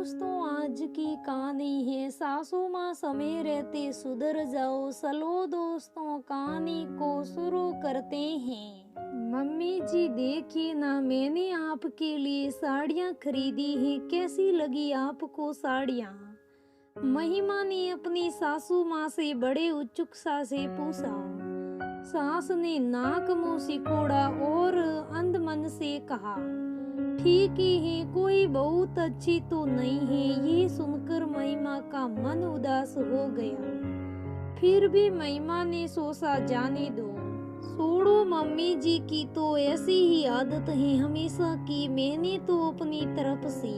दोस्तों, आज की कहानी है सासू माँ समय रहते सुधर जाओ। चलो दोस्तों, कहानी को शुरू करते हैं। मम्मी जी, देखिए ना, मैंने आपके लिए साड़ियाँ खरीदी हैं। कैसी लगी आपको साड़ियाँ? महिमा ने अपनी सासू माँ से बड़े उत्सुकता से पूछा। सास ने नाक मुंह सिकोड़ा और अंधमन से कहा, ठीक ही है, कोई बहुत अच्छी तो नहीं है। ये सुनकर महिमा का मन उदास हो गया। फिर भी महिमा ने सोचा, जाने दो, छोड़ो, मम्मी जी की तो ऐसी ही आदत है हमेशा की। मैंने तो अपनी तरफ से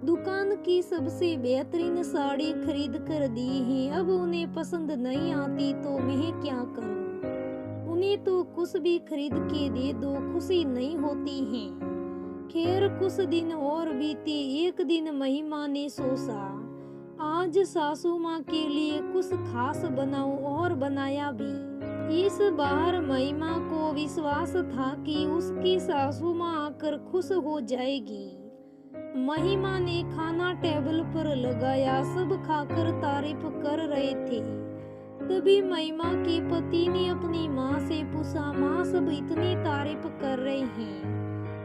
दुकान की सबसे बेहतरीन साड़ी खरीद कर दी है। अब उन्हें पसंद नहीं आती तो मैं क्या करूं? उन्हें तो कुछ भी खरीद के दे दो, खुशी नहीं होती है। खैर, कुछ दिन और बीते। एक दिन महिमा ने सोचा, आज सासू माँ के लिए कुछ खास बनाऊं, और बनाया भी। इस बार महिमा को विश्वास था कि उसकी सासू माँ आकर खुश हो जाएगी। महिमा ने खाना टेबल पर लगाया। सब खाकर तारीफ कर रहे थे। तभी महिमा के पति ने अपनी माँ से पूछा, माँ, सब इतनी तारीफ कर रहे हैं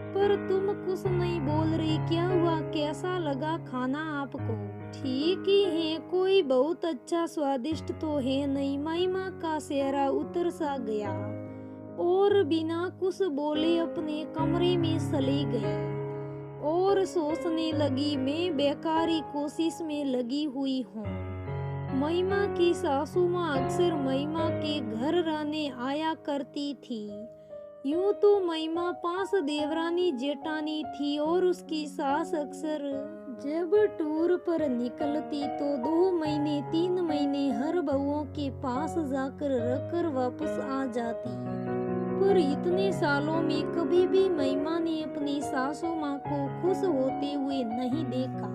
पर तुम कुछ नहीं बोल रही, क्या हुआ? कैसा लगा खाना आपको? ठीक ही है, कोई बहुत अच्छा स्वादिष्ट तो है नहीं। महिमा का चेहरा उतर सा गया और बिना कुछ बोले अपने कमरे में चली गई और सोचने लगी, मैं बेकारी कोशिश में लगी हुई हूँ। महिमा की सासू माँ अक्सर महिमा के घर रहने आया करती थी। यूं तो महिमा 5 देवरानी जेठानी थी और उसकी सास अक्सर जब टूर पर निकलती तो 2 महीने 3 महीने हर बहुओं के पास जाकर रखकर वापस आ जाती। पर इतने सालों में कभी भी महिमा ने अपनी सासू माँ को खुश होते हुए नहीं देखा।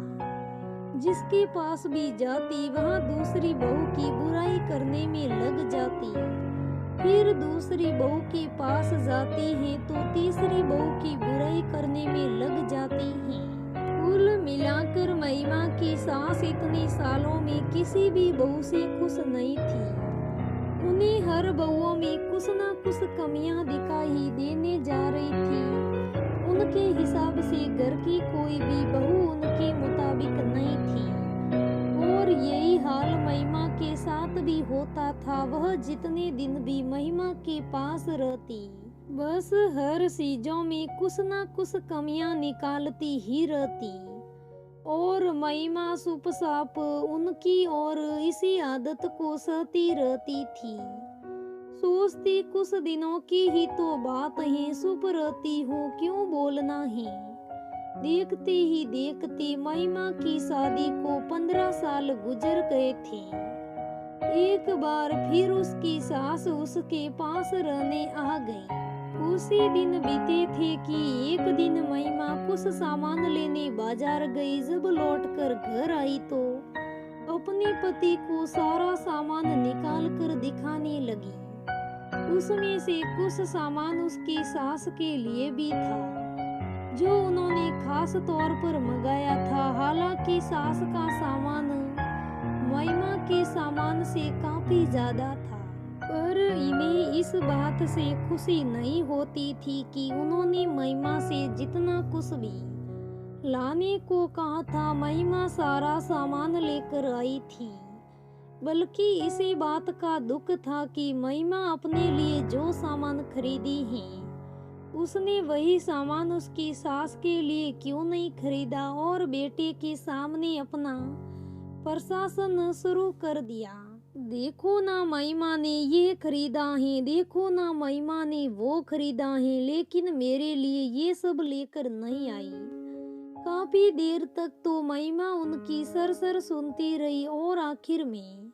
जिसके पास भी जाती वहाँ दूसरी बहू की बुराई करने में लग जाती। फिर दूसरी बहू के पास जाती है तो तीसरी बहू की बुराई करने में लग जाती है। कुल मिलाकर महिमा की सास इतने सालों में किसी भी बहू से खुश नहीं थी। उन्हें हर बहुओं में कुछ न कुछ कमियां दिखाई देने जा रही थी। उनके हिसाब से घर की कोई भी बहू उनके मुताबिक नहीं थी और यही हाल महिमा के साथ भी होता था। वह जितने दिन भी महिमा के पास रहती, बस हर चीजों में कुछ न कुछ कमियां निकालती ही रहती और महिमा चुपचाप उनकी और इसी आदत को सहती रहती थी। सोचती, कुछ दिनों की ही तो बात है, चुप रहती हूँ, क्यों बोलना है। देखते ही देखते महिमा की शादी को 15 साल गुजर गए थे। एक बार फिर उसकी सास उसके पास रहने आ गई। उसी दिन बीते थे कि एक दिन महिमा कुछ सामान लेने बाजार गई। जब लौटकर घर आई तो अपने पति को सारा सामान निकाल कर दिखाने लगी। उसमें से कुछ सामान उसकी सास के लिए भी था जो उन्होंने खास तौर पर मंगाया था। हालांकि सास का सामान महिमा के सामान से काफी ज्यादा था, पर इन्हें इस बात से खुशी नहीं होती थी कि उन्होंने महिमा से जितना कुछ भी लाने को कहा था महिमा सारा सामान लेकर आई थी। बल्कि इसी बात का दुख था कि महिमा अपने लिए जो सामान खरीदी है उसने वही सामान उसकी सास के लिए क्यों नहीं खरीदा और बेटे के सामने अपना प्रशासन शुरू कर दिया। देखो ना, महिमा ने ये खरीदा है, देखो ना, महिमा ने वो खरीदा है, लेकिन मेरे लिए ये सब लेकर नहीं आई। काफी देर तक तो महिमा उनकी सरसर सुनती रही और आखिर में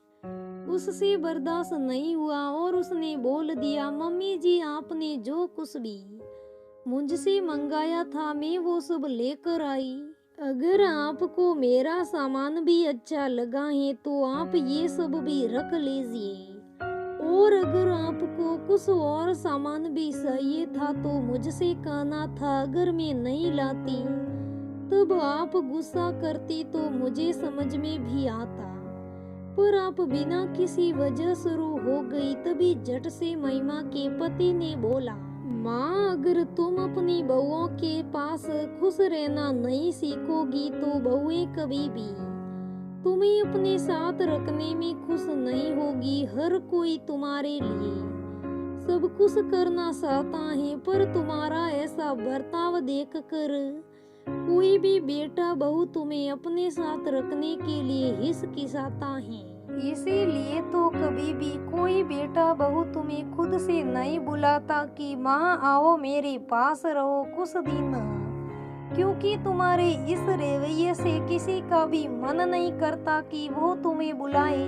उससे बर्दाश्त नहीं हुआ और उसने बोल दिया, मम्मी जी, आपने जो कुछ भी मुझसे मंगाया था मैं वो सब लेकर आई। अगर आपको मेरा सामान भी अच्छा लगा है तो आप ये सब भी रख लीजिए और अगर आपको कुछ और सामान भी चाहिए था तो मुझसे कहना था। अगर मैं नहीं लाती तब आप गुस्सा करती तो मुझे समझ में भी आता, पर आप बिना किसी वजह शुरू हो गई। तभी झट से महिमा के पति ने बोला, माँ, अगर तुम अपनी बहुओं के पास खुश रहना नहीं सीखोगी तो बहुएं कभी भी तुम्हें अपने साथ रखने में खुश नहीं होगी। हर कोई तुम्हारे लिए सब कुछ करना चाहता है, पर तुम्हारा ऐसा बर्ताव देखकर कोई भी बेटा बहू तुम्हें अपने साथ रखने के लिए हिचकिचाता है। इसीलिए तो कभी भी कोई बेटा बहू तुम्हें खुद से नहीं बुलाता कि माँ आओ मेरे पास रहो कुछ दिन, क्योंकि तुम्हारे इस रवैये से किसी का भी मन नहीं करता कि वो तुम्हें बुलाए।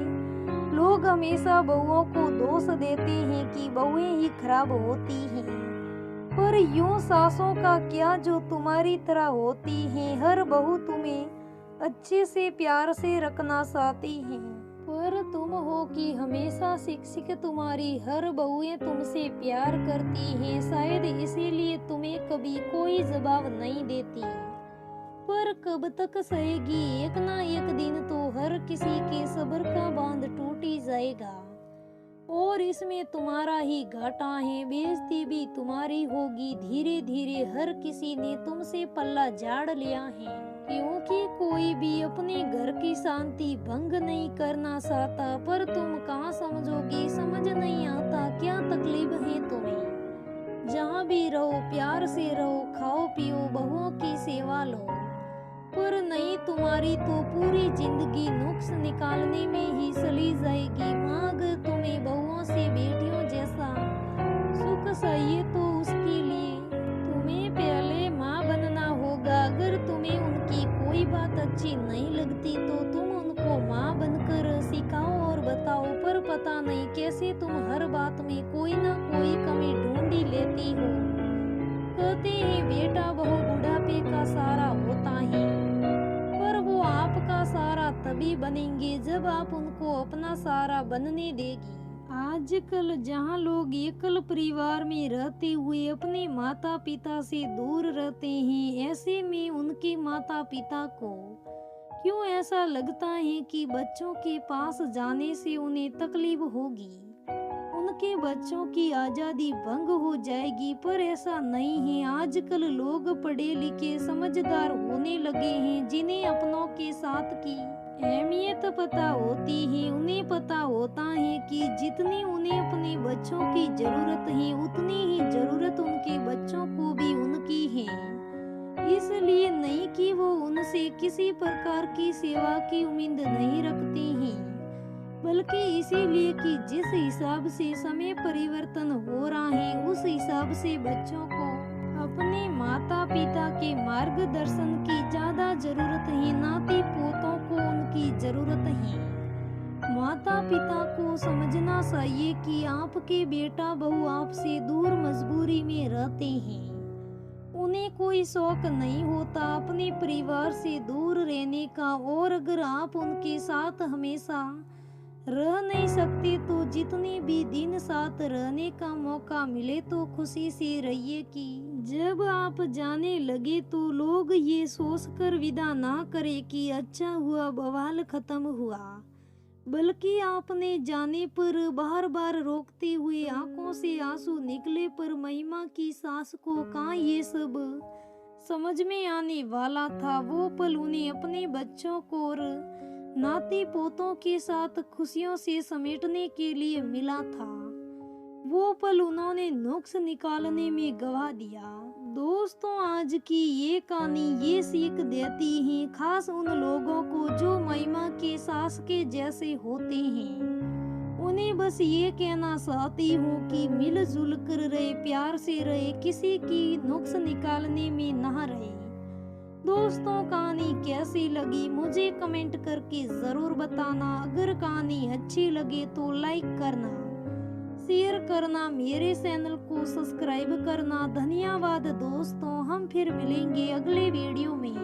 लोग हमेशा बहुओं को दोष देते हैं कि बहुएं ही खराब होती हैं, पर यूं सासों का क्या जो तुम्हारी तरह होती हैं। हर बहू तुम्हें अच्छे से प्यार से रखना चाहती है, पर तुम हो कि हमेशा शिक्षक। तुम्हारी हर बहुएं तुमसे प्यार करती हैं, शायद इसीलिए तुम्हें कभी कोई जवाब नहीं देती। पर कब तक सहेगी, एक ना एक दिन तो हर किसी के सब्र का बांध टूट ही जाएगा, और इसमें तुम्हारा ही घाटा है। बेइज्जती भी तुम्हारी होगी। धीरे धीरे हर किसी ने तुमसे पल्ला झाड़ लिया है, क्योंकि कोई भी अपने घर की शांति भंग नहीं करना चाहता। पर तुम कहाँ समझोगी, समझ नहीं आता क्या तकलीफ है तुम्हें। जहाँ भी रहो प्यार से रहो, खाओ पियो, बहुओं की सेवा लो, पर नहीं तुम्हारी तो पूरी जिंदगी नुक्स निकालने में ही चली जाएगी। माँ, अगर तुम्हें बहुओं से बेटियों जैसा सुख चाहिए तो उसके लिए तुम्हें पहले माँ बनना होगा। अगर तुम्हें उनकी कोई बात अच्छी नहीं लगती तो तुम उनको माँ बनकर सिखाओ और बताओ, पर पता नहीं कैसे तुम हर बात में कोई ना कोई कमी ढूंढ ही लेती हो। कहते हैं बेटा बहू बुढ़ापे का सहारा होता है, पर वो आपका सहारा तभी बनेंगे जब आप उनको अपना सहारा बनने देगी। आजकल जहाँ लोग एकल परिवार में रहते हुए अपने माता पिता से दूर रहते हैं, ऐसे में उनके माता पिता को क्यों ऐसा लगता है कि बच्चों के पास जाने से उन्हें तकलीफ होगी, उनके बच्चों की आजादी भंग हो जाएगी। पर ऐसा नहीं है। आजकल लोग पढ़े लिखे समझदार होने लगे हैं, जिन्हें अपनों के साथ की अहमियत पता होती है। उन्हें पता होता है कि जितनी उन्हें अपने बच्चों की जरूरत है, उतनी ही जरूरत उनके बच्चों को भी उनकी है। इसलिए नहीं कि वो उनसे किसी प्रकार की सेवा की उम्मीद नहीं रखती हैं, बल्कि इसीलिए कि जिस हिसाब से समय परिवर्तन हो रहा है, उस हिसाब से बच्चों को अपने माता पिता के मार्गदर्शन की ज्यादा जरूरत है, नाती पोतों को उनकी जरूरत है। माता पिता को समझना चाहिए कि आपके बेटा बहू आपसे दूर मजबूरी में रहते हैं। उन्हें कोई शौक नहीं होता अपने परिवार से दूर रहने का, और अगर आप उनके साथ हमेशा रह नहीं सकते तो जितने भी दिन साथ रहने का मौका मिले तो खुशी से रहिए कि जब आप जाने लगे तो लोग ये सोचकर विदा ना करे कि अच्छा हुआ बवाल खत्म हुआ, बल्कि आपने जाने पर बार बार रोकते हुए आंखों से आंसू निकले। पर महिमा की सास को कहाँ ये सब समझ में आने वाला था। वो पल उन्हें अपने बच्चों को और नाती पोतों के साथ खुशियों से समेटने के लिए मिला था। वो पल उन्होंने नुक्स निकालने में गवा दिया। दोस्तों, आज की ये कहानी ये सीख देती है, खास उन लोगों को जो महिमा के सास के जैसे होते हैं। उन्हें बस ये कहना चाहती हूँ कि मिलजुल कर रहे, प्यार से रहे, किसी की नुक्स निकालने में ना रहे। दोस्तों, कहानी कैसी लगी मुझे कमेंट करके जरूर बताना। अगर कहानी अच्छी लगे तो लाइक करना, शेयर करना, मेरे चैनल को सब्सक्राइब करना। धन्यवाद दोस्तों, हम फिर मिलेंगे अगले वीडियो में।